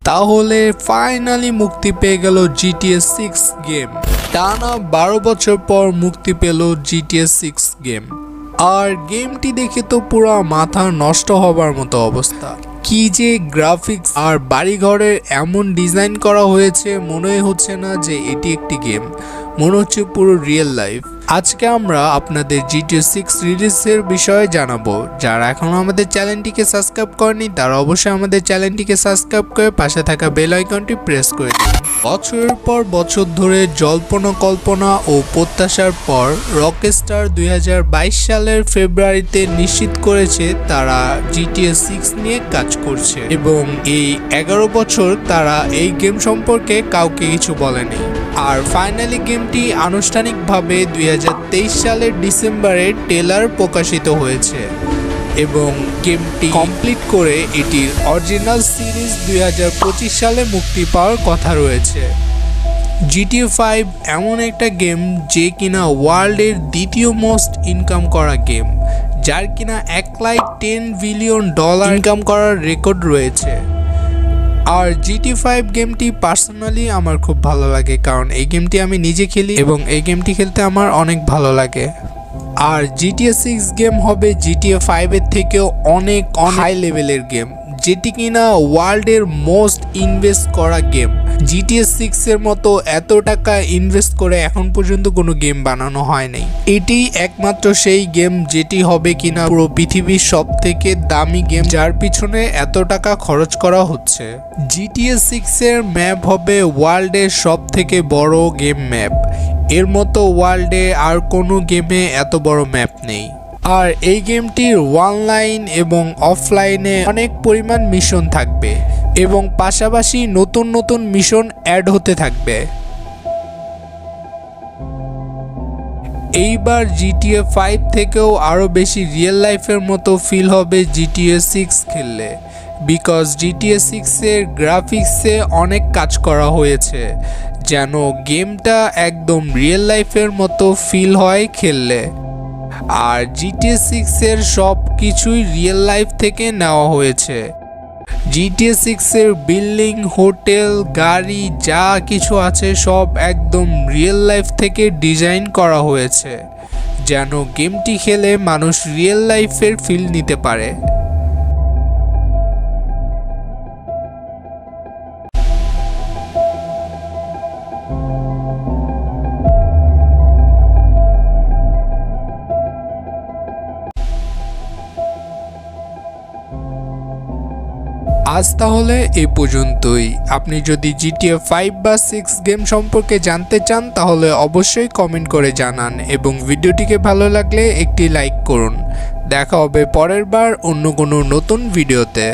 তাহলে ফাইনালি মুক্তি পেয়ে গেল GTA 6 গেম। টানা 12 বছর পর মুক্তি পেল GTA 6 গেম। আর গেমটি দেখে তো পুরো মাথা নষ্ট হবার মতো অবস্থা। কি যে গ্রাফিক্স আর বাড়িঘরের এমন ডিজাইন করা হয়েছে, মনে হচ্ছে না যে এটি একটি গেম, মনে হচ্ছে পুরো রিয়েল লাইফ। আজকে আমরা আপনাদের GTA 6 রিলিজের বিষয়ে জানাবো। যারা এখনো আমাদের চ্যানেলটিকে সাবস্ক্রাইব করেনি তারা অবশ্যই আমাদের চ্যানেলটিকে সাবস্ক্রাইব করে পাশে থাকা বেল আইকনটি প্রেস করে দিন। বছরের পর বছর ধরে জল্পনা কল্পনা ও প্রত্যাশার পর রকস্টার 2022 সালের ফেব্রুয়ারিতে নিশ্চিত করেছে তারা GTA 6 নিয়ে কাজ করছে, এবং এই 11 বছর তারা এই গেম সম্পর্কে কাউকে কিছু বলেনি। আর ফাইনালি গেমটি আনুষ্ঠানিকভাবে 2023 সালের ডিসেম্বরে ট্রেলার প্রকাশিত হয়েছে, এবং গেমটি কমপ্লিট করে এটির অরিজিনাল সিরিজ 2025 সালে মুক্তি পাওয়ার কথা রয়েছে। GTA 5 এমন একটা গেম যে কিনা ওয়ার্ল্ডের দ্বিতীয় মোস্ট ইনকাম করা গেম, যার কিনা $110 বিলিয়ন ইনকাম করার রেকর্ড রয়েছে। আর GTA 5 গেমটি পার্সোনালি আমার খুব ভালো লাগে, কারণ এই গেমটি আমি নিজে খেলি এবং এই গেমটি খেলতে আমার অনেক ভালো লাগে। আর GTA 6 গেম হবে GTA 5 এর থেকেও অনেক হাই লেভেলের গেম, যেটি কিনা ওয়ার্ল্ডের মোস্ট ইনভেস্ট করা গেম। GTA 6 এর মতো এত টাকা ইনভেস্ট করে এখন পর্যন্ত কোনো গেম বানানো হয় নাই। এটি একমাত্র সেই গেম যেটি হবে কিনা পুরো পৃথিবীর সব থেকে দামি গেম, যার পিছনে এত টাকা খরচ করা হচ্ছে। GTA 6 এর ম্যাপ হবে ওয়ার্ল্ডের সব থেকে বড় গেম ম্যাপ। এর মতো ওয়ার্ল্ডে আর কোনো গেমে এত বড় ম্যাপ নেই। আর এই গেমটির অনলাইন এবং অফলাইনে অনেক পরিমাণ মিশন থাকবে, এবং পাশাপাশি নতুন নতুন মিশন অ্যাড হতে থাকবে। এইবার GTA 5 থেকেও আরও বেশি রিয়েল লাইফের মতো ফিল হবে GTA 6 খেললে, বিকজ GTA 6 এর গ্রাফিক্সে অনেক কাজ করা হয়েছে, যেন গেমটা একদম রিয়েল লাইফের মতো ফিল হয় খেললে। আর GTA 6 এর সব কিছুই রিয়েল লাইফ থেকে নেওয়া হয়েছে। GTA 6 এর বিল্ডিং, হোটেল, গাড়ি যা কিছু আছে সব একদম রিয়েল লাইফ থেকে ডিজাইন করা হয়েছে, যেন গেমটি খেলে মানুষ রিয়েল লাইফের ফিল নিতে পারে। আজ তাহলে এই পর্যন্তই। আপনি যদি GTA 5 বা 6 গেম সম্পর্কে জানতে চান তাহলে অবশ্যই কমেন্ট করে জানান, এবং ভিডিওটিকে ভালো লাগলে একটি লাইক করুন। দেখা হবে পরের বার অন্য কোনো নতুন ভিডিওতে।